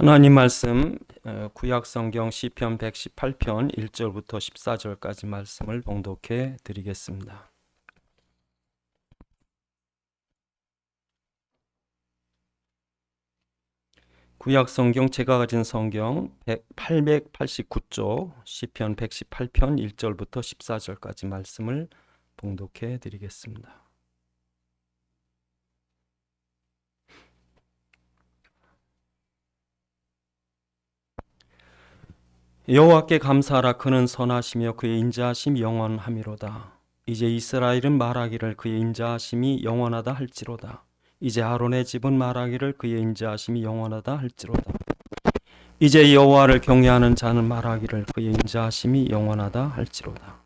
하나님 말씀 구약 성경 시편 118편 1절부터 14절까지 말씀을 봉독해 드리겠습니다. 구약 성경 제가 가진 성경 889쪽 시편 118편 1절부터 14절까지 말씀을 봉독해 드리겠습니다. 여호와께 감사하라. 그는 선하시며 그의 인자하심이 영원하미로다. 이제 이스라엘은 말하기를 그의 인자하심이 영원하다 할지로다. 이제 아론의 집은 말하기를 그의 인자하심이 영원하다 할지로다. 이제 여호와를 경외하는 자는 말하기를 그의 인자하심이 영원하다 할지로다.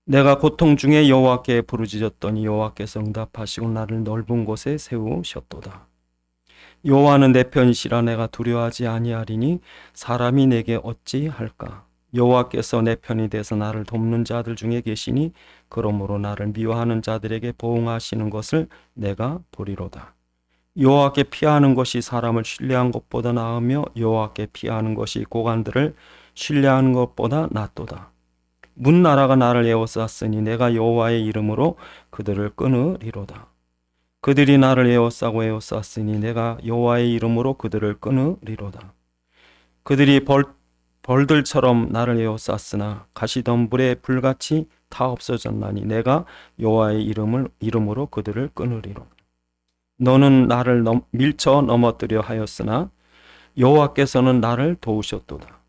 내가 고통 중에 여호와께 부르짖었더니 여호와께서 응답하시고 나를 넓은 곳에 세우셨도다. 여호와는 내 편이시라. 내가 두려워하지 아니하리니 사람이 내게 어찌 할까? 여호와께서 내 편이 되서 나를 돕는 자들 중에 계시니 그러므로 나를 미워하는 자들에게 보응하시는 것을 내가 보리로다. 여호와께 피하는 것이 사람을 신뢰한 것보다 나으며 여호와께 피하는 것이 고관들을 신뢰하는 것보다 낫도다. 문나라가 나를 에워쌌으니 내가 여호와의 이름으로 그들을 끊으리로다. 그들이 나를 에워싸고 내가 여호와의 이름으로 그들을 끊으리로다. 그들이 벌들처럼 나를 에워쌌으나 가시덤불에 불같이 다 없어졌나니 내가 여호와의 이름으로 그들을 끊으리로다. 너는 나를 밀쳐 넘어뜨려 하였으나 여호와께서는 나를 도우셨도다.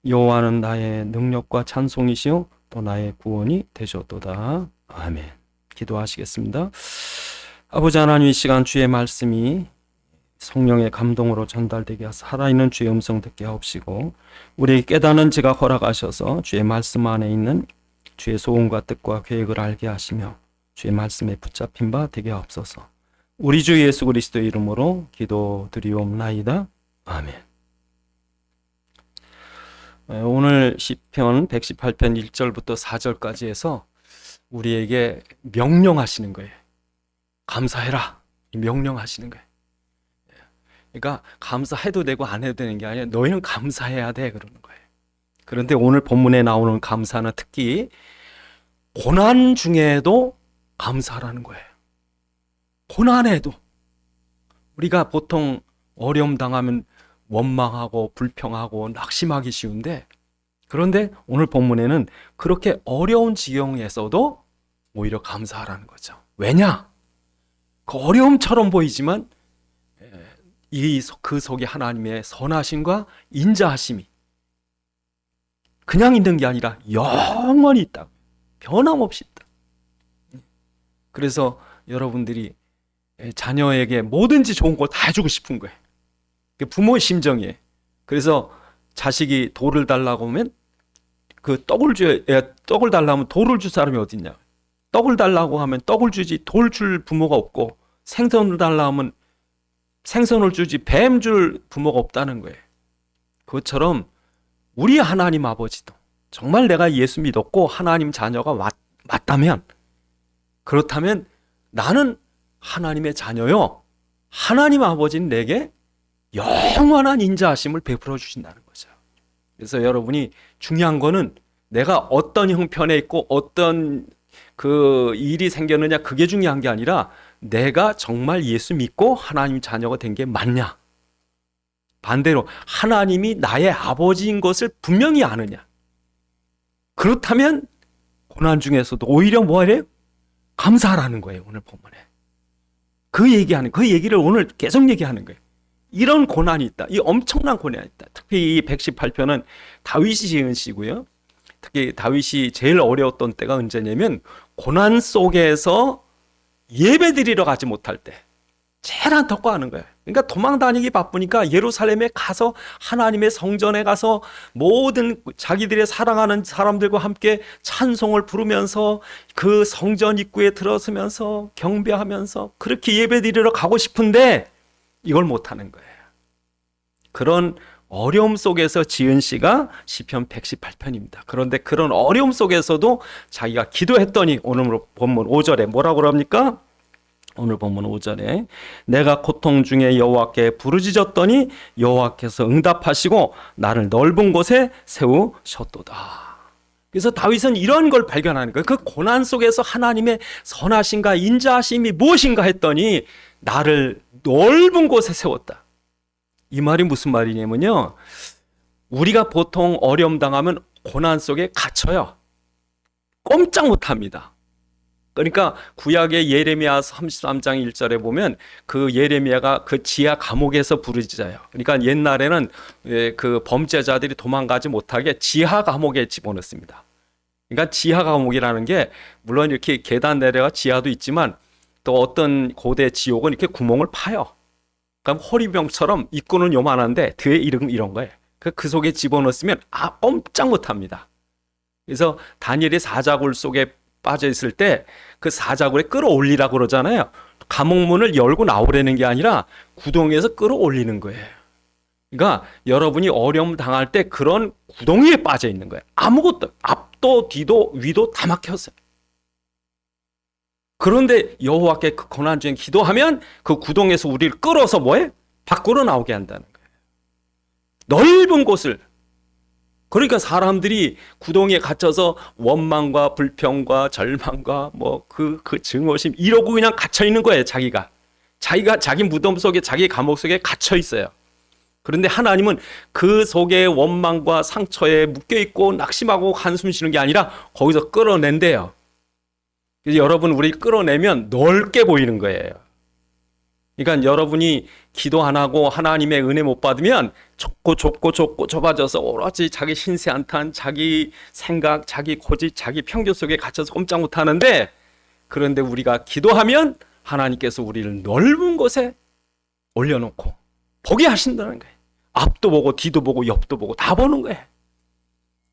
여호와는 나의 능력과 찬송이시요 또 나의 구원이 되셨도다. 아멘. 기도하시겠습니다. 아버지 하나님, 이 시간 주의 말씀이 성령의 감동으로 전달되게 하사 살아있는 주의 음성 듣게 하옵시고 우리에게 깨닫는 지각 허락하셔서 주의 말씀 안에 있는 주의 소원과 뜻과 계획을 알게 하시며 주의 말씀에 붙잡힌 바 되게 하옵소서. 우리 주 예수 그리스도의 이름으로 기도드리옵나이다. 아멘. 오늘 시편 118편 1절부터 4절까지 해서 우리에게 명령하시는 거예요. 감사해라. 명령하시는 거예요. 그러니까 감사해도 되고 안 해도 되는 게 아니라 너희는 감사해야 돼 그러는 거예요. 그런데 오늘 본문에 나오는 감사는 특히 고난 중에도 감사하라는 거예요. 고난에도. 우리가 보통 어려움 당하면 원망하고 불평하고 낙심하기 쉬운데, 그런데 오늘 본문에는 그렇게 어려운 지경에서도 오히려 감사하라는 거죠. 왜냐? 그 어려움처럼 보이지만 그 속에 하나님의 선하심과 인자하심이 그냥 있는 게 아니라 영원히 있다. 변함없이 있다. 그래서 여러분들이 자녀에게 뭐든지 좋은 거 다 해주고 싶은 거예요. 부모의 심정이에요. 그래서 자식이 돌을 달라고 하면 그 떡을 달라면 돌을 줄 사람이 어디 있냐. 떡을 달라고 하면 떡을 주지 돌 줄 부모가 없고, 생선을 달라고 하면 생선을 주지 뱀 줄 부모가 없다는 거예요. 그것처럼 우리 하나님 아버지도 정말 내가 예수 믿었고 하나님 자녀가 맞다면, 그렇다면 나는 하나님의 자녀요, 하나님 아버지는 내게 영원한 인자하심을 베풀어 주신다는 거죠. 그래서 여러분이 중요한 거는 내가 어떤 형편에 있고 어떤 그 일이 생겼느냐, 그게 중요한 게 아니라 내가 정말 예수 믿고 하나님 자녀가 된 게 맞냐, 반대로 하나님이 나의 아버지인 것을 분명히 아느냐. 그렇다면 고난 중에서도 오히려 뭐래요? 감사하라는 거예요. 오늘 본문에 그 얘기를 오늘 계속 얘기하는 거예요. 이런 고난이 있다. 이 엄청난 고난이 있다. 특히 이 118편은 다윗이 지은 시고요. 특히 다윗이 제일 어려웠던 때가 언제냐면 고난 속에서 예배드리러 가지 못할 때 제일 안타까워하는 거예요. 그러니까 도망 다니기 바쁘니까 예루살렘에 가서 하나님의 성전에 가서 모든 자기들의 사랑하는 사람들과 함께 찬송을 부르면서 그 성전 입구에 들어서면서 경배하면서 그렇게 예배드리러 가고 싶은데 이걸 못하는 거예요. 그런 어려움 속에서 지은 시가 시편 118편입니다. 그런데 그런 어려움 속에서도 자기가 기도했더니 오늘 본문 5절에 뭐라고 합니까? 오늘 본문 5절에 내가 고통 중에 여호와께 부르짖었더니 여호와께서 응답하시고 나를 넓은 곳에 세우셨도다. 그래서 다윗은 이런 걸 발견하는 거예요. 그 고난 속에서 하나님의 선하심과 인자하심이 무엇인가 했더니 나를 넓은 곳에 세웠다. 이 말이 무슨 말이냐면요, 우리가 보통 어려움 당하면 고난 속에 갇혀요. 꼼짝 못합니다. 그러니까 구약의 예레미야 33장 1절에 보면 그 예레미야가 그 지하 감옥에서 부르짖어요. 그러니까 옛날에는 그 범죄자들이 도망가지 못하게 지하 감옥에 집어넣습니다. 그러니까 지하 감옥이라는 게 물론 이렇게 계단 내려가 지하도 있지만 또 어떤 고대 지옥은 이렇게 구멍을 파요. 그럼 호리병처럼 입구는 요만한데 뒤에 이런 거예요. 그 속에 집어넣었으면 꼼짝 못합니다. 그래서 다니엘이 사자굴 속에 빠져 있을 때 그 사자굴에 끌어올리라고 그러잖아요. 감옥문을 열고 나오라는 게 아니라 구덩이에서 끌어올리는 거예요. 그러니까 여러분이 어려움 당할 때 그런 구덩이에 빠져 있는 거예요. 아무것도 앞도 뒤도 위도 다 막혔어요. 그런데 여호와께 그 고난 중에 기도하면 그 구덩이에서 우리를 끌어서 뭐해? 밖으로 나오게 한다는 거예요. 넓은 곳을. 그러니까 사람들이 구덩이에 갇혀서 원망과 불평과 절망과 그 증오심 이러고 그냥 갇혀 있는 거예요. 자기가 자기 무덤 속에 자기 감옥 속에 갇혀 있어요. 그런데 하나님은 그 속에 원망과 상처에 묶여 있고 낙심하고 한숨 쉬는 게 아니라 거기서 끌어낸대요. 그래서 여러분, 우리 끌어내면 넓게 보이는 거예요. 그러니까 여러분이 기도 안 하고 하나님의 은혜 못 받으면 좁고 좁아져서 오로지 자기 신세 한탄, 자기 생각, 자기 고집, 자기 편견 속에 갇혀서 꼼짝 못 하는데, 그런데 우리가 기도하면 하나님께서 우리를 넓은 곳에 올려놓고 보게 하신다는 거예요. 앞도 보고 뒤도 보고 옆도 보고 다 보는 거예요.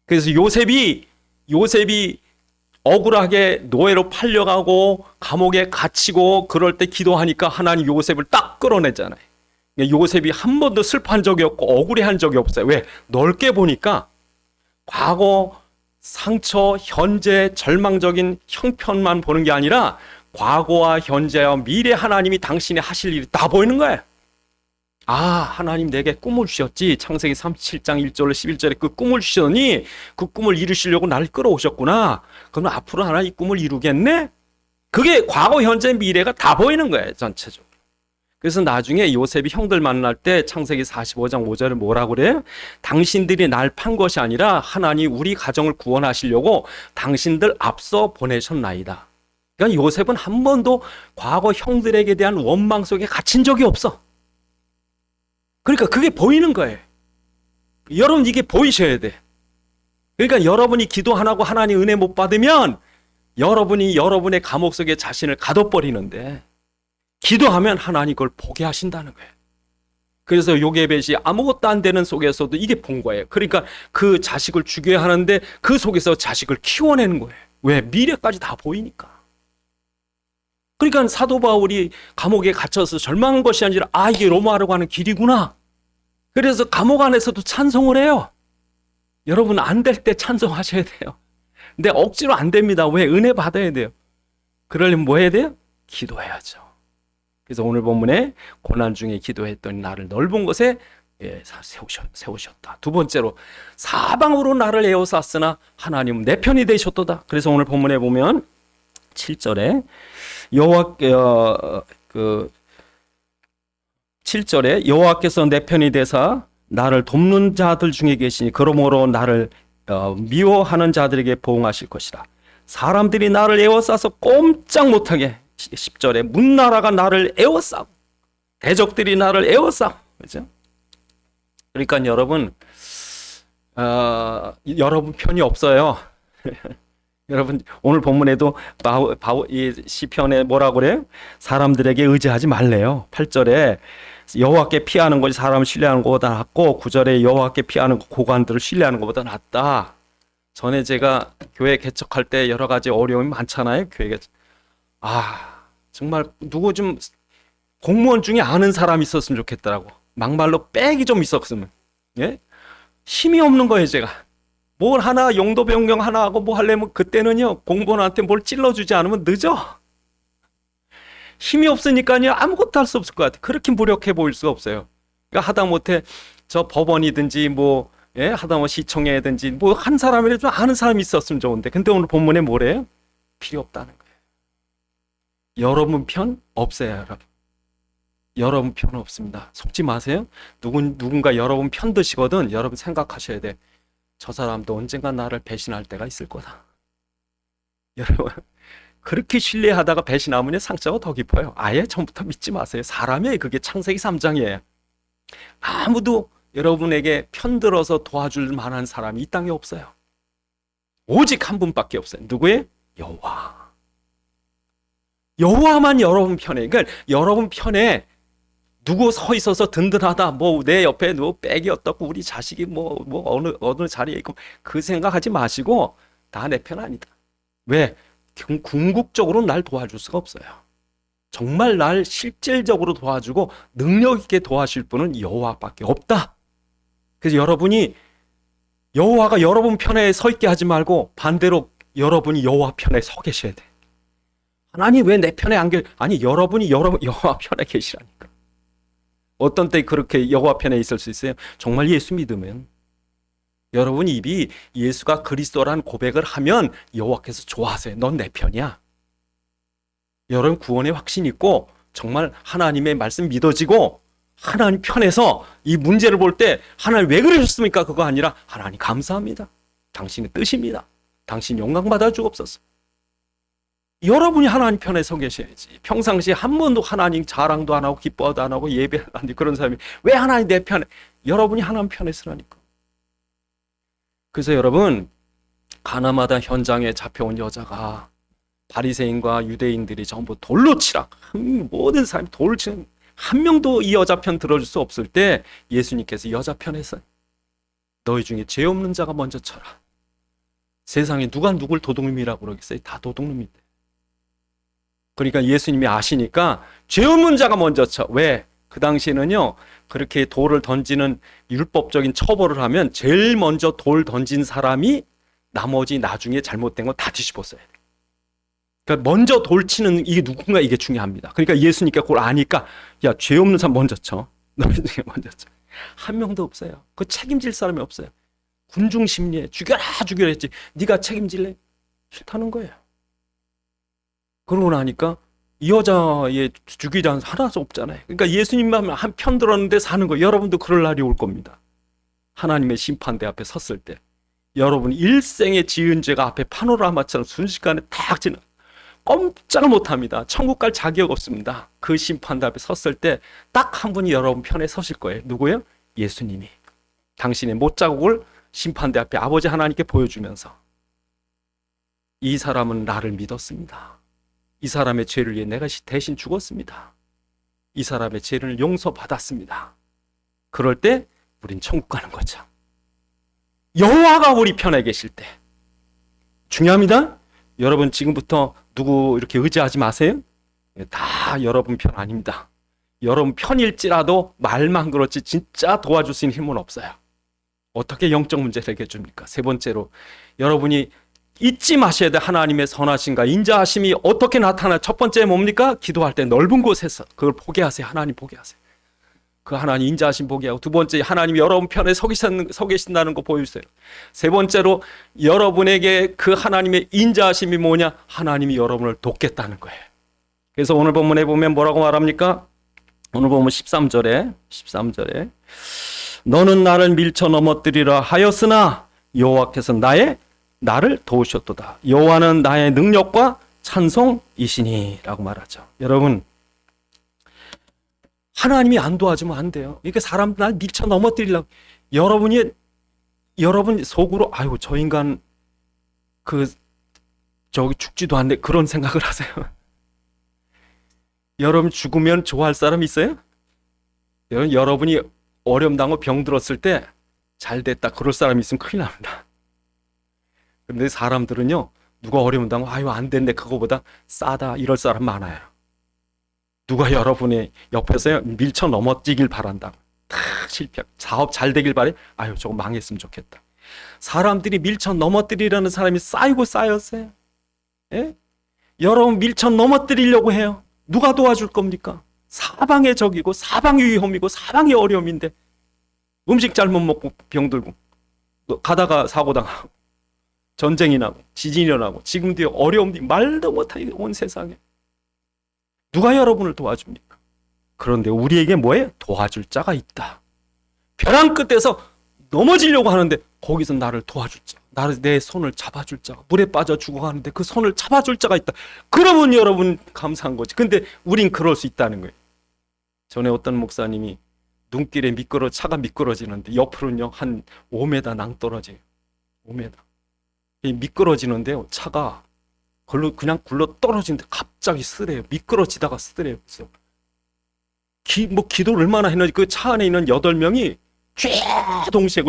그래서 요셉이 억울하게 노예로 팔려가고 감옥에 갇히고 그럴 때 기도하니까 하나님 요셉을 딱 끌어내잖아요. 요셉이 한 번도 슬퍼한 적이 없고 억울해한 적이 없어요. 왜? 넓게 보니까 과거, 상처, 현재, 절망적인 형편만 보는 게 아니라 과거와 현재와 미래 하나님이 당신이 하실 일이 다 보이는 거예요. 하나님 내게 꿈을 주셨지. 창세기 37장 1절 11절에 그 꿈을 주시더니 그 꿈을 이루시려고 나를 끌어오셨구나. 그럼 앞으로 하나 이 꿈을 이루겠네? 그게 과거, 현재, 미래가 다 보이는 거예요. 전체적으로. 그래서 나중에 요셉이 형들 만날 때 창세기 45장 5절에 뭐라고 그래요? 당신들이 날 판 것이 아니라 하나님 우리 가정을 구원하시려고 당신들 앞서 보내셨나이다. 그러니까 요셉은 한 번도 과거 형들에게 대한 원망 속에 갇힌 적이 없어. 그러니까 그게 보이는 거예요. 여러분, 이게 보이셔야 돼. 그러니까 여러분이 기도 안 하고 하나님 은혜 못 받으면 여러분이 여러분의 감옥 속에 자신을 가둬버리는데, 기도하면 하나님 그걸 보게 하신다는 거예요. 그래서 요게벳이 아무것도 안 되는 속에서도 이게 본 거예요. 그러니까 그 자식을 죽여야 하는데 그 속에서 자식을 키워내는 거예요. 왜? 미래까지 다 보이니까. 그러니까 사도 바울이 감옥에 갇혀서 절망한 것이 아니라 이게 로마로 가는 길이구나. 그래서 감옥 안에서도 찬송을 해요. 여러분, 안 될 때 찬송하셔야 돼요. 근데 억지로 안 됩니다. 왜? 은혜 받아야 돼요. 그러려면 뭐 해야 돼요? 기도해야죠. 그래서 오늘 본문에 고난 중에 기도했더니 나를 넓은 곳에 세우셨다. 두 번째로 사방으로 나를 에워쌌으나 하나님은 내 편이 되셨도다. 그래서 오늘 본문에 보면 7절에 7절에 여호와께서 내 편이 되사 나를 돕는 자들 중에 계시니 그러므로 나를 미워하는 자들에게 보응하실 것이라. 사람들이 나를 에워싸서 꼼짝 못하게, 10절에 문나라가 나를 에워싸고 대적들이 나를 에워싸고, 그렇죠? 그러니까 여러분, 여러분 편이 없어요. 여러분, 오늘 본문에도 이 시편에 뭐라고 그래요? 사람들에게 의지하지 말래요. 8절에 여호와께 피하는 것이 사람을 신뢰하는 것보다 낫고, 9절에 여호와께 피하는 고관들을 신뢰하는 것보다 낫다. 전에 제가 교회 개척할 때 여러 가지 어려움이 많잖아요. 교회 개척. 정말 누구 좀 공무원 중에 아는 사람이 있었으면 좋겠더라고. 막말로 빽이 좀 있었으면. 예? 힘이 없는 거예요, 제가. 뭘 하나 용도 변경 하나 하고 뭐 하려면 그때는요, 공무원한테 뭘 찔러주지 않으면 늦어. 힘이 없으니까요 아무것도 할 수 없을 것 같아요. 그렇게 무력해 보일 수가 없어요. 그러니까 하다못해 저 법원이든지 뭐 하다못해 시청에든지 뭐 한 사람이라도 아는 사람이 있었으면 좋은데, 근데 오늘 본문에 뭐래요? 필요 없다는 거예요. 여러분 편 없어요, 여러분. 여러분 편 없습니다. 속지 마세요. 누군가 여러분 편 드시거든 여러분 생각하셔야 돼. 저 사람도 언젠가 나를 배신할 때가 있을 거다. 여러분 그렇게 신뢰하다가 배신하면 상처가 더 깊어요. 아예 처음부터 믿지 마세요. 사람이에요. 그게 창세기 3장이에요. 아무도 여러분에게 편들어서 도와줄 만한 사람이 이 땅에 없어요. 오직 한 분밖에 없어요. 누구예요? 여호와. 여호와만 여러분 편에. 그러니까 여러분 편에 누구 서 있어서 든든하다, 뭐 내 옆에 누구 백이 어떻고 우리 자식이 뭐 어느 자리에 있고, 그 생각하지 마시고 다 내 편 아니다. 왜? 궁극적으로 날 도와줄 수가 없어요. 정말 날 실질적으로 도와주고 능력 있게 도와줄 분은 여호와밖에 없다. 그래서 여러분이 여호와가 여러분 편에 서 있게 하지 말고 반대로 여러분이 여호와 편에 서 계셔야 돼. 하나님 왜 내 편에 안 계셔? 아니 여러분이 여호와 편에 계시라니까. 어떤 때 그렇게 여호와 편에 있을 수 있어요? 정말 예수 믿으면. 여러분 입이 예수가 그리스도라는 고백을 하면 여호와께서 좋아하세요. 넌 내 편이야. 여러분 구원의 확신 있고 정말 하나님의 말씀 믿어지고 하나님 편에서 이 문제를 볼 때 하나님 왜 그러셨습니까? 그거 아니라 하나님 감사합니다. 당신의 뜻입니다. 당신 영광 받아 주옵소서. 여러분이 하나님 편에 서 계셔야지. 평상시에 한 번도 하나님 자랑도 안 하고 기뻐도 안 하고 예배도 안 하고 그런 사람이 왜 하나님 내 편에? 여러분이 하나님 편에 서라니까. 그래서 여러분 가나마다 현장에 잡혀온 여자가 바리새인과 유대인들이 전부 돌로 치라. 모든 사람이 돌을 치는, 한 명도 이 여자 편 들어줄 수 없을 때 예수님께서 여자 편에서 너희 중에 죄 없는 자가 먼저 쳐라. 세상에 누가 누굴 도둑놈이라고 그러겠어요? 다 도둑놈인데. 그러니까 예수님이 아시니까 죄 없는 자가 먼저 쳐. 왜? 그 당시에는요 그렇게 돌을 던지는 율법적인 처벌을 하면 제일 먼저 돌 던진 사람이 나머지 나중에 잘못된 건 다 뒤집었어요. 그러니까 먼저 돌 치는 이게 누군가, 이게 중요합니다. 그러니까 예수님께 그걸 아니까 야, 죄 없는 사람 먼저 쳐. 너희 중에 먼저 쳐. 한 명도 없어요. 그 책임질 사람이 없어요. 군중 심리에 죽여라 했지. 네가 책임질래? 싫다는 거예요. 그러고 나니까 이 여자의 죽이자는 하나도 없잖아요. 그러니까 예수님만 한 편 들었는데 사는 거예요. 여러분도 그럴 날이 올 겁니다. 하나님의 심판대 앞에 섰을 때 여러분 일생의 지은 죄가 앞에 파노라마처럼 순식간에 딱 지나 꼼짝을 못합니다. 천국 갈 자격 없습니다. 그 심판대 앞에 섰을 때 딱 한 분이 여러분 편에 서실 거예요. 누구예요? 예수님이. 당신의 못자국을 심판대 앞에 아버지 하나님께 보여주면서 이 사람은 나를 믿었습니다. 이 사람의 죄를 위해 내가 대신 죽었습니다. 이 사람의 죄를 용서받았습니다. 그럴 때 우린 천국 가는 거죠. 여호와가 우리 편에 계실 때. 중요합니다. 여러분 지금부터 누구 이렇게 의지하지 마세요. 다 여러분 편 아닙니다. 여러분 편일지라도 말만 그렇지 진짜 도와줄 수 있는 힘은 없어요. 어떻게 영적 문제를 해결해 줍니까? 세 번째로 여러분이 잊지 마셔야 돼. 하나님의 선하심과 인자하심이 어떻게 나타나? 첫 번째 뭡니까? 기도할 때 넓은 곳에서 그걸 보게 하세요. 하나님 보게 하세요. 그 하나님 인자하심 보게 하고, 두 번째 하나님이 여러분 편에 서 계신다는 거 보여주세요. 세 번째로 여러분에게 그 하나님의 인자하심이 뭐냐? 하나님이 여러분을 돕겠다는 거예요. 그래서 오늘 본문에 보면 뭐라고 말합니까? 오늘 보면 13절에 너는 나를 밀쳐 넘어뜨리라 하였으나 여호와께서 나를 도우셨도다. 여호와는 나의 능력과 찬송이시니 라고 말하죠. 여러분 하나님이 안 도와주면 안 돼요. 이게 사람 날 밀쳐 넘어뜨리려고. 여러분 속으로 아유 저 인간 저기 죽지도 않네 그런 생각을 하세요. 여러분 죽으면 좋아할 사람 있어요? 여러분이 어려움 당하고 병 들었을 때 잘 됐다 그럴 사람 있으면 큰일 납니다. 근데 사람들은요 누가 어려움 당하고 아유 안 됐네 그거보다 싸다 이럴 사람 많아요. 누가 여러분의 옆에서 밀쳐 넘어지길 바란다. 다 실패. 사업 잘 되길 바래. 아유 저거 망했으면 좋겠다. 사람들이 밀쳐 넘어뜨리려는 사람이 쌓이고 쌓였어요. 예? 여러분 밀쳐 넘어뜨리려고 해요. 누가 도와줄 겁니까? 사방의 적이고 사방의 위험이고 사방의 어려움인데 음식 잘못 먹고 병들고 가다가 사고 당하고 전쟁이 나고 지진이 일어나고 지금도 어려움이 말도 못하게 온 세상에 누가 여러분을 도와줍니까? 그런데 우리에게 뭐예요? 도와줄 자가 있다. 벼랑 끝에서 넘어지려고 하는데 거기서 나를 도와줄 자, 나를 내 손을 잡아줄 자가, 물에 빠져 죽어가는데 그 손을 잡아줄 자가 있다. 그러면 여러분 감사한 거지. 근데 우린 그럴 수 있다는 거예요. 전에 어떤 목사님이 눈길에 차가 미끄러지는데 옆으로는요 한 5m 낭떠러져요. 5m. 미끄러지는데요 차가 그냥 굴러 떨어지는데 갑자기 쓰래요. 미끄러지다가 쓰래요. 그래서 기도를 얼마나 했는지 그 차 안에 있는 8명이 동시에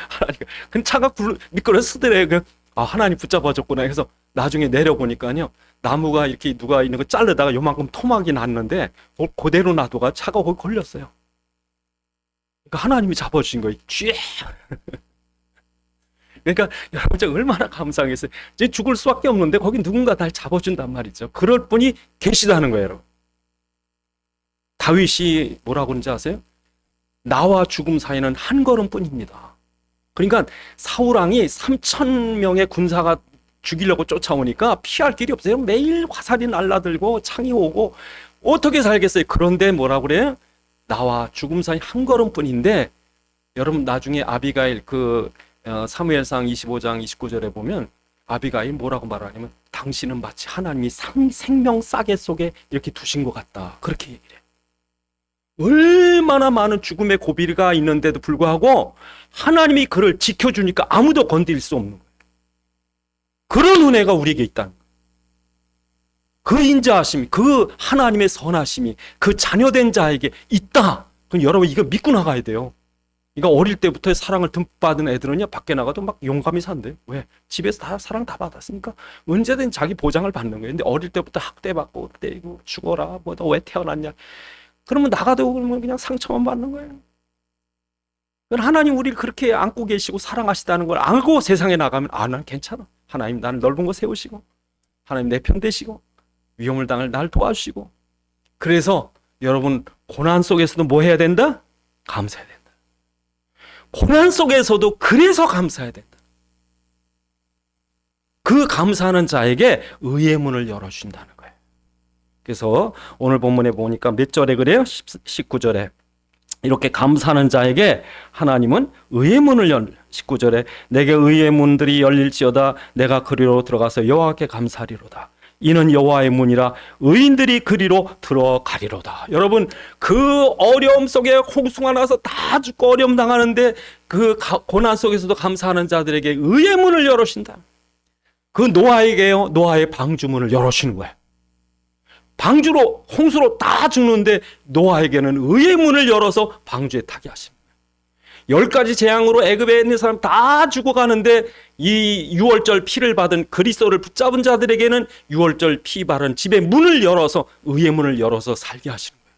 하나님, 그 차가 미끄러 쓰더래요. 하나님 붙잡아줬구나 해서 나중에 내려보니까요 나무가 이렇게 누가 있는 거 자르다가 요만큼 토막이 났는데 그대로 놔두가 차가 거기 걸렸어요. 그러니까 하나님이 잡아주신 거예요. 그러니까 여러분 제가 얼마나 감사하겠어요. 이제 죽을 수밖에 없는데 거기 누군가 날 잡아준단 말이죠. 그럴 분이 계시다는 거예요. 여러분. 다윗이 뭐라고 그러는지 아세요? 나와 죽음 사이는 한 걸음뿐입니다. 그러니까 사울왕이 3,000명의 군사가 죽이려고 쫓아오니까 피할 길이 없어요. 매일 화살이 날라들고 창이 오고 어떻게 살겠어요? 그런데 뭐라고 그래요? 나와 죽음 사이 한 걸음뿐인데 여러분 나중에 아비가일 사무엘상 25장 29절에 보면 아비가일 뭐라고 말하냐면 당신은 마치 하나님이 생명 싸개 속에 이렇게 두신 것 같다. 그렇게 얘기를 해요. 얼마나 많은 죽음의 고비가 있는데도 불구하고 하나님이 그를 지켜주니까 아무도 건드릴 수 없는 거예요. 그런 은혜가 우리에게 있다는 거예요. 그 인자하심이, 그 하나님의 선하심이 그 자녀된 자에게 있다. 그럼 여러분 이거 믿고 나가야 돼요. 그러니까 어릴 때부터 사랑을 듬뿍 받은 애들은요 밖에 나가도 막 용감히 산대요. 왜? 집에서 다 사랑 다 받았으니까 언제든 자기 보장을 받는 거예요. 근데 어릴 때부터 학대받고 때리고 죽어라 뭐 너 왜 태어났냐 그러면 나가도 그러면 그냥 상처만 받는 거예요. 하나님 우리를 그렇게 안고 계시고 사랑하시다는 걸 알고 세상에 나가면 난 괜찮아. 하나님 나는 넓은 곳 세우시고 하나님 내 편 되시고 위험을 당할 날 도와주시고 그래서 여러분 고난 속에서도 뭐 해야 된다? 감사해야 된다. 고난 속에서도 그래서 감사해야 된다. 그 감사하는 자에게 의의 문을 열어준다는 거예요. 그래서 오늘 본문에 보니까 몇 절에 그래요? 19절에 이렇게 감사하는 자에게 하나님은 의의 문을 19절에 내게 의의 문들이 열릴지어다 내가 그리로 들어가서 여호와께 감사하리로다. 이는 여호와의 문이라 의인들이 그리로 들어가리로다. 여러분 그 어려움 속에 홍수가 나서 다 죽고 어려움 당하는데 그 고난 속에서도 감사하는 자들에게 의의 문을 열어주신다. 그 노아에게요 노아의 방주문을 열어주시는 거예요. 방주로 홍수로 다 죽는데 노아에게는 의의 문을 열어서 방주에 타게 하십니다. 10가지 재앙으로 애굽에 있는 사람 다 죽어가는데 이 유월절 피를 받은 그리스도를 붙잡은 자들에게는 유월절 피 바른 집의 문을 열어서 의의 문을 열어서 살게 하시는 거예요.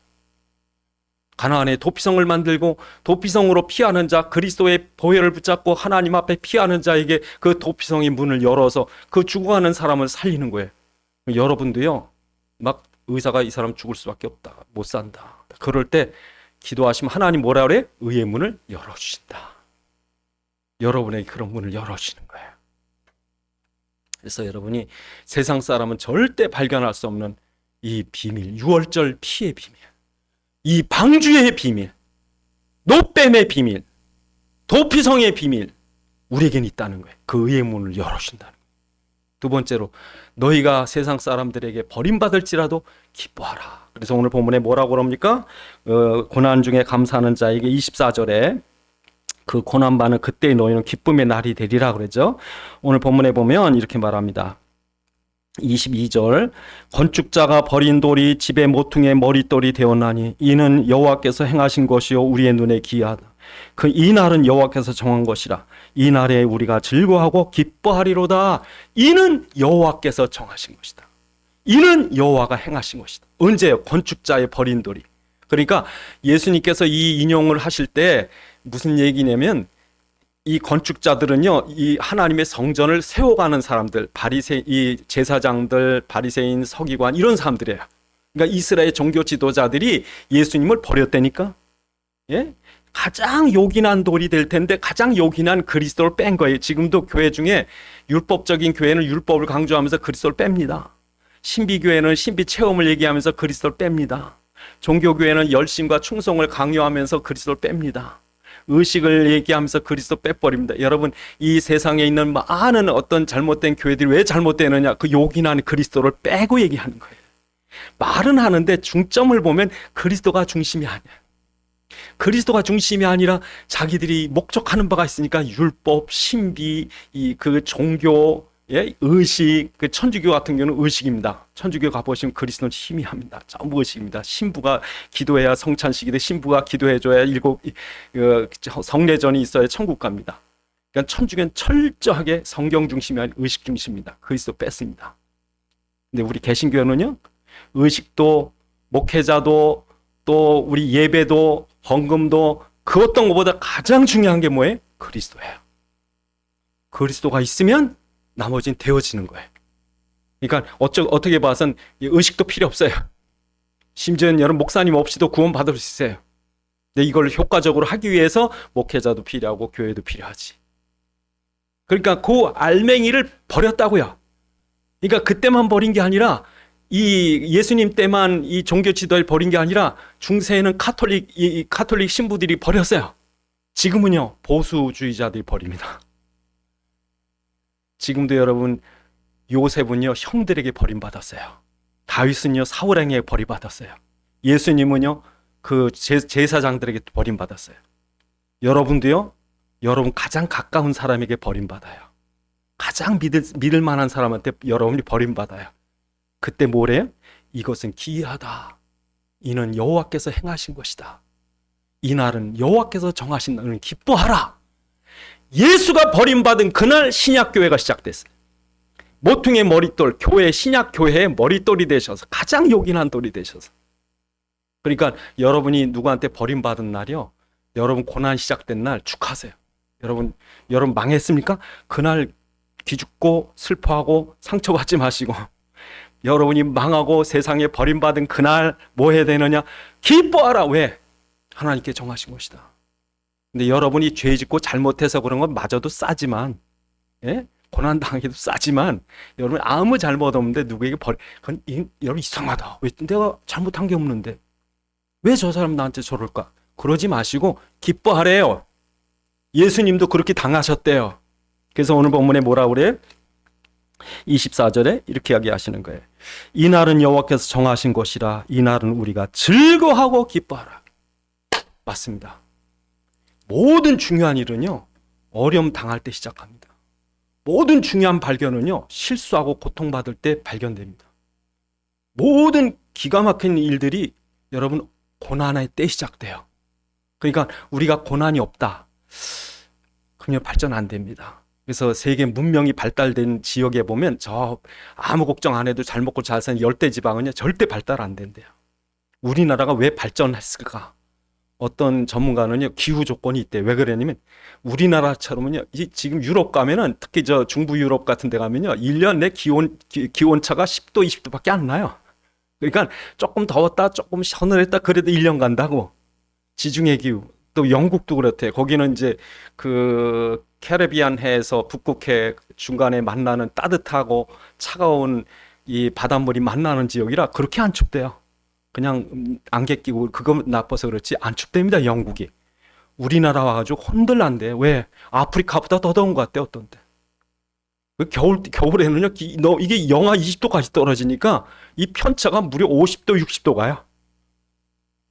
가나안에 도피성을 만들고 도피성으로 피하는 자 그리스도의 보혈을 붙잡고 하나님 앞에 피하는 자에게 그 도피성의 문을 열어서 그 죽어가는 사람을 살리는 거예요. 여러분도요 막 의사가 이 사람 죽을 수밖에 없다 못 산다 그럴 때 기도하시면 하나님 뭐라 그래? 의의 문을 열어주신다. 여러분에게 그런 문을 열어주시는 거예요. 그래서 여러분이 세상 사람은 절대 발견할 수 없는 이 비밀, 유월절 피의 비밀, 이 방주의 비밀, 노뱀의 비밀, 도피성의 비밀 우리에게는 있다는 거예요. 그 의의 문을 열어주신다는 거예요. 두 번째로 너희가 세상 사람들에게 버림받을지라도 기뻐하라. 그래서 오늘 본문에 뭐라고 그럽니까? 고난 중에 감사하는 자에게 24절에 그 고난받는 그때의 너희는 기쁨의 날이 되리라 그러죠. 오늘 본문에 보면 이렇게 말합니다. 22절 건축자가 버린 돌이 집의 모퉁이의 머릿돌이 되었나니 이는 여호와께서 행하신 것이요 우리의 눈에 기이하다. 그 이 날은 여호와께서 정한 것이라 이 날에 우리가 즐거워하고 기뻐하리로다. 이는 여호와께서 정하신 것이다. 이는 여호와가 행하신 것이다. 언제요? 건축자의 버린 돌이. 그러니까 예수님께서 이 인용을 하실 때 무슨 얘기냐면 이 건축자들은요, 이 하나님의 성전을 세워가는 사람들, 이 제사장들, 바리새인, 서기관 이런 사람들이에요. 그러니까 이스라엘 종교 지도자들이 예수님을 버렸다니까. 예? 가장 요긴한 돌이 될 텐데 가장 요긴한 그리스도를 뺀 거예요. 지금도 교회 중에 율법적인 교회는 율법을 강조하면서 그리스도를 뺍니다. 신비교회는 신비 체험을 얘기하면서 그리스도를 뺍니다. 종교교회는 열심과 충성을 강요하면서 그리스도를 뺍니다. 의식을 얘기하면서 그리스도 빼버립니다. 여러분, 이 세상에 있는 많은 어떤 잘못된 교회들이 왜 잘못되느냐? 그 요긴한 그리스도를 빼고 얘기하는 거예요. 말은 하는데 중점을 보면 그리스도가 중심이 아니야. 그리스도가 중심이 아니라 자기들이 목적하는 바가 있으니까 율법, 신비, 그 종교, 예? 의식, 그 천주교 같은 경우는 의식입니다. 천주교 가보시면 그리스도는 희미합니다. 전부 의식입니다. 신부가 기도해야 성찬식이돼. 신부가 기도해줘야 성례전이 있어야 천국 갑니다. 그러니까 천주교는 철저하게 성경 중심이 아닌 의식 중심입니다. 그리스도 뺐습니다. 근데 우리 개신교는요, 의식도 목회자도 또 우리 예배도 헌금도 그 어떤 것보다 가장 중요한 게 뭐예요? 그리스도예요. 그리스도가 있으면 나머지는 되어지는 거예요. 그러니까 어떻게 봐선 의식도 필요 없어요. 심지어는 여러분 목사님 없이도 구원 받을 수 있어요. 근데 이걸 효과적으로 하기 위해서 목회자도 필요하고 교회도 필요하지. 그러니까 그 알맹이를 버렸다고요. 그러니까 그때만 버린 게 아니라 이 예수님 때만 이 종교 지도를 버린 게 아니라 중세에는 카톨릭 신부들이 버렸어요. 지금은요 보수주의자들이 버립니다. 지금도 여러분 요셉은요 형들에게 버림받았어요. 다윗은요 사울에게 버림받았어요. 예수님은요 그 제사장들에게 버림받았어요. 여러분도요 여러분 가장 가까운 사람에게 버림받아요. 가장 믿을 만한 사람한테 여러분이 버림받아요. 그때 뭐래요? 이것은 기이하다. 이는 여호와께서 행하신 것이다. 이날은 여호와께서 정하신 날은 기뻐하라. 예수가 버림받은 그날 신약교회가 시작됐어요. 모퉁이의 머릿돌, 교회, 신약교회의 머릿돌이 되셔서 가장 요긴한 돌이 되셔서. 그러니까 여러분이 누구한테 버림받은 날이요, 여러분 고난 시작된 날 축하하세요. 여러분 망했습니까? 그날 기죽고 슬퍼하고 상처받지 마시고, 여러분이 망하고 세상에 버림받은 그날 뭐 해야 되느냐? 기뻐하라. 왜? 하나님께 정하신 것이다. 근데 여러분이 죄 짓고 잘못해서 그런 건 마저도 싸지만, 예? 고난당하기도 싸지만, 여러분 아무 잘못 없는데 누구에게 그건 여러분 이상하다. 왜 내가 잘못한 게 없는데 왜 저 사람 나한테 저럴까? 그러지 마시고 기뻐하래요. 예수님도 그렇게 당하셨대요. 그래서 오늘 본문에 뭐라 그래요? 24절에 이렇게 이야기하시는 거예요. 이날은 여호와께서 정하신 것이라. 이날은 우리가 즐거워하고 기뻐하라. 맞습니다. 모든 중요한 일은요 어려움 당할 때 시작합니다. 모든 중요한 발견은요 실수하고 고통받을 때 발견됩니다. 모든 기가 막힌 일들이 여러분 고난의 때 시작돼요. 그러니까 우리가 고난이 없다 그러면 발전 안 됩니다. 그래서 세계 문명이 발달된 지역에 보면 저 아무 걱정 안 해도 잘 먹고 잘 사는 열대 지방은요 절대 발달 안 된대요. 우리나라가 왜 발전했을까? 어떤 전문가는요 기후 조건이 있대. 왜 그러냐면 우리나라처럼은요 지금 유럽 가면은 특히 저 중부 유럽 같은 데 가면요 1년 내 기온차가 10도 20도밖에 안 나요. 그러니까 조금 더웠다 조금 서늘했다 그래도 1년 간다고. 지중해 기후. 또 영국도 그렇대. 거기는 이제 그 캐리비안 해에서 북극해 중간에 만나는 따뜻하고 차가운 이 바닷물이 만나는 지역이라 그렇게 안 춥대요. 그냥 안개 끼고 그거 나빠서 그렇지 안 춥답니다. 영국이. 우리나라 와가지고 혼들난대. 왜? 아프리카보다 더 더운 것 같대. 어떤데? 겨울에는요 이게 영하 20도까지 떨어지니까 이 편차가 무려 50도 60도 가요.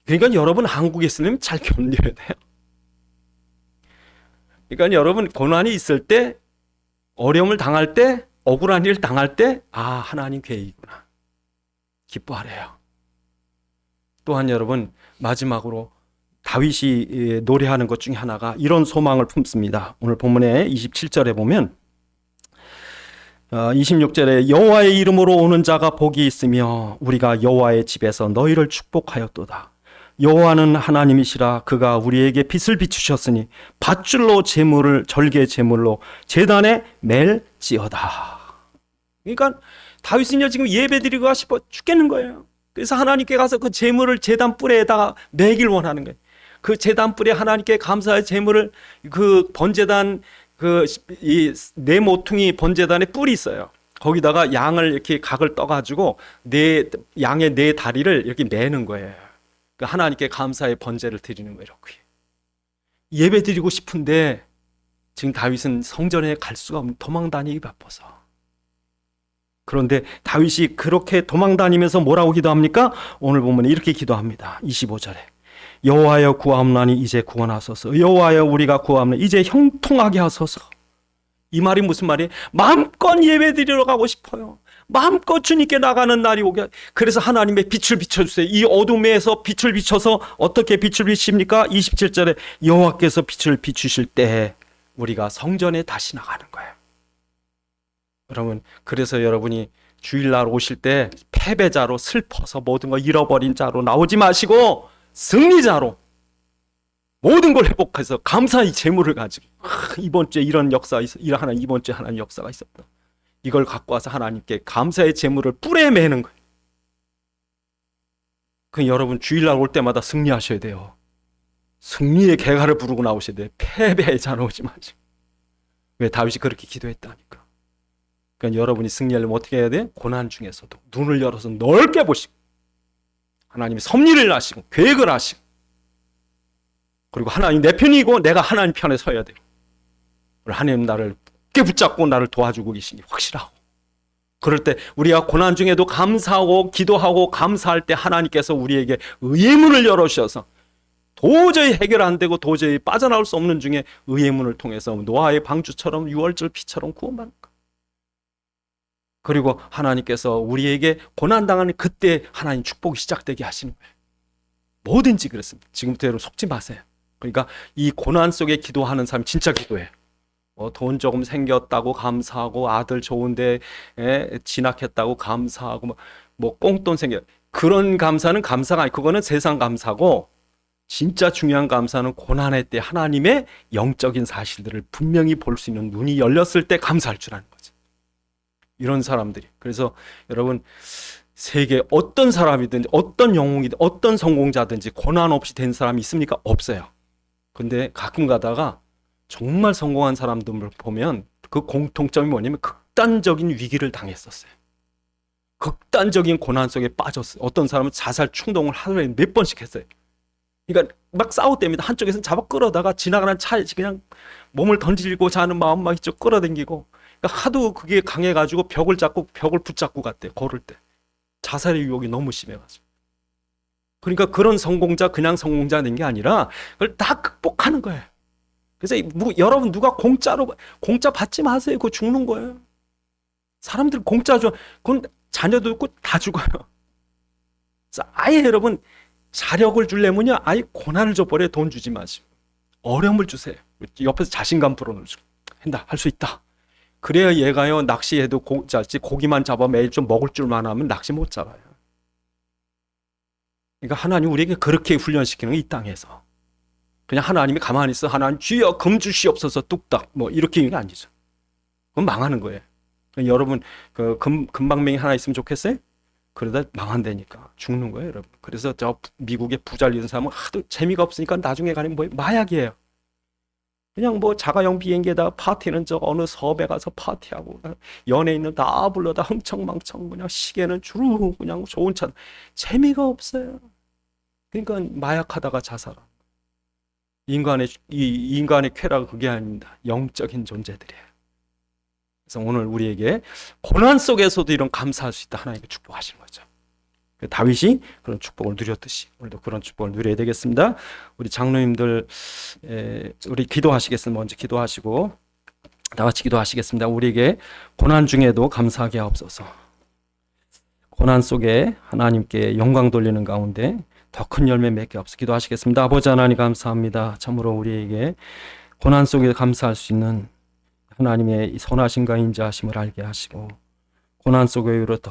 그러니까 여러분 한국에 있으면 잘 견뎌야 돼요. 그러니까 여러분 고난이 있을 때, 어려움을 당할 때, 억울한 일을 당할 때, 아 하나님 계획이구나. 기뻐하래요. 또한 여러분 마지막으로 다윗이 노래하는 것 중에 하나가 이런 소망을 품습니다. 오늘 본문의 27절에 보면 26절에 여호와의 이름으로 오는 자가 복이 있으며 우리가 여호와의 집에서 너희를 축복하였도다. 여호와는 하나님이시라. 그가 우리에게 빛을 비추셨으니 밧줄로 제물을 절개 제물로 제단에 맬지어다. 그러니까 다윗은요 지금 예배드리고 싶어 죽겠는 거예요. 그래서 하나님께 가서 그 제물을 제단 뿔에다가 매길 원하는 거예요. 그 제단 뿔에 하나님께 감사의 제물을 그 번제단 이 네 모퉁이 번제단에 뿔이 있어요. 거기다가 양을 이렇게 각을 떠가지고 양의 네 다리를 이렇게 매는 거예요. 그 하나님께 감사의 번제를 드리는 거예요. 이렇게 예배 드리고 싶은데 지금 다윗은 성전에 갈 수가 없는, 도망 다니기 바빠서. 그런데 다윗이 그렇게 도망 다니면서 뭐라고 기도합니까? 오늘 보면 이렇게 기도합니다. 25절에 여호와여 구하옵나니 이제 구원하소서. 여호와여 우리가 구하옵나니 이제 형통하게 하소서. 이 말이 무슨 말이에요? 마음껏 예배 드리러 가고 싶어요. 마음껏 주님께 나가는 날이 오게. 그래서 하나님의 빛을 비춰주세요. 이 어둠에서 빛을 비춰서 어떻게 빛을 비칩니까? 27절에 여호와께서 빛을 비추실 때 우리가 성전에 다시 나가는 거예요. 여러분, 그래서 여러분이 주일날 오실 때 패배자로 슬퍼서 모든 걸 잃어버린 자로 나오지 마시고 승리자로 모든 걸 회복해서 감사의 재물을 가지고 이번 주에 이런 역사가 있어, 이번 주에 하나님 역사가 있었다. 이걸 갖고 와서 하나님께 감사의 재물을 뿔에 매는 거예요. 그 여러분 주일날 올 때마다 승리하셔야 돼요. 승리의 개가를 부르고 나오셔야 돼요. 패배의 자로 오지 마시고. 왜 다윗이 그렇게 기도했다니까. 그러니까 여러분이 승리하려면 어떻게 해야 돼? 고난 중에서도 눈을 열어서 넓게 보시고 하나님이 섭리를 하시고 계획을 하시고 그리고 하나님 내 편이고 내가 하나님 편에 서야 돼요. 하나님 나를 굳게 붙잡고 나를 도와주고 계시니 확실하고 그럴 때 우리가 고난 중에도 감사하고 기도하고 감사할 때 하나님께서 우리에게 의의 문을 열어주셔서 도저히 해결 안 되고 도저히 빠져나올 수 없는 중에 의의 문을 통해서 노아의 방주처럼 유월절 피처럼 구원받는 것. 그리고 하나님께서 우리에게 고난당하는 그때 하나님 축복이 시작되게 하시는 거예요. 뭐든지 그렇습니다. 지금부터 여러분 속지 마세요. 그러니까 이 고난 속에 기도하는 사람이 진짜 기도해요. 돈 조금 생겼다고 감사하고 아들 좋은데 진학했다고 감사하고 뭐 꽁돈 생겨 그런 감사는 감사가 아니고 그거는 세상 감사고 진짜 중요한 감사는 고난의 때 하나님의 영적인 사실들을 분명히 볼 수 있는 눈이 열렸을 때 감사할 줄 아는 거죠. 이런 사람들이. 그래서 여러분 세계 어떤 사람이든지 어떤 영웅이든 어떤 성공자든지 고난 없이 된 사람이 있습니까? 없어요. 근데 가끔 가다가 정말 성공한 사람들을 보면 그 공통점이 뭐냐면 극단적인 위기를 당했었어요. 극단적인 고난 속에 빠졌어요. 어떤 사람은 자살 충동을 하루에 몇 번씩 했어요. 그러니까 막 싸웠답니다. 한쪽에서는 잡아 끌어다가 지나가는 차에 그냥 몸을 던지고자 하는 마음 막 이쪽 끌어당기고 그러니까 하도 그게 강해가지고 벽을 붙잡고 갔대요. 걸을 때. 자살의 유혹이 너무 심해가지고. 그러니까 그런 성공자 그냥 성공자 된 게 아니라 그걸 다 극복하는 거예요. 그래서 여러분 누가 공짜 받지 마세요. 그거 죽는 거예요. 사람들 공짜 줘. 그건 자녀도 있고 다 죽어요. 그래서 아예 여러분 자력을 주려면요. 아예 고난을 줘버려요. 돈 주지 마시고. 어려움을 주세요. 옆에서 자신감 불어넣어주고. 한다. 할 수 있다. 그래야 얘가요. 낚시해도 고기만 잡아 매일 좀 먹을 줄만 하면 낚시 못 잡아요. 그러니까 하나님 우리에게 그렇게 훈련시키는 게 이 땅에서. 그냥 하나님이 가만히 있어. 하나님 주여 금 주시옵소서 뚝딱 뭐 이렇게 하는 게 아니죠. 그건 망하는 거예요. 여러분 그 금방맹이 하나 있으면 좋겠어요? 그러다 망한다니까 죽는 거예요, 여러분. 그래서 저 미국에 부자 있는 사람은 하도 재미가 없으니까 나중에 가는 뭐예요? 마약이에요. 그냥 뭐 자가용 비행기에다 파티는 저 어느 섬에 가서 파티하고 연예인은 다 불러다 흥청망청 그냥 시계는 주로 그냥 좋은 차 재미가 없어요. 그러니까 마약하다가 자살한. 인간의 쾌락은 그게 아닙니다. 영적인 존재들이에요. 그래서 오늘 우리에게 고난 속에서도 이런 감사할 수 있다 하나님께 축복하시는 거죠. 다윗이 그런 축복을 누렸듯이 우리도 그런 축복을 누려야 되겠습니다. 우리 장로님들 우리 기도하시겠습니다. 먼저 기도하시고 다 같이 기도하시겠습니다. 우리에게 고난 중에도 감사하게 하옵소서. 고난 속에 하나님께 영광 돌리는 가운데 더 큰 열매 맺게 하옵소서. 기도하시겠습니다. 아버지 하나님 감사합니다. 참으로 우리에게 고난 속에 감사할 수 있는 하나님의 선하심과 인자하심을 알게 하시고 고난 속에 더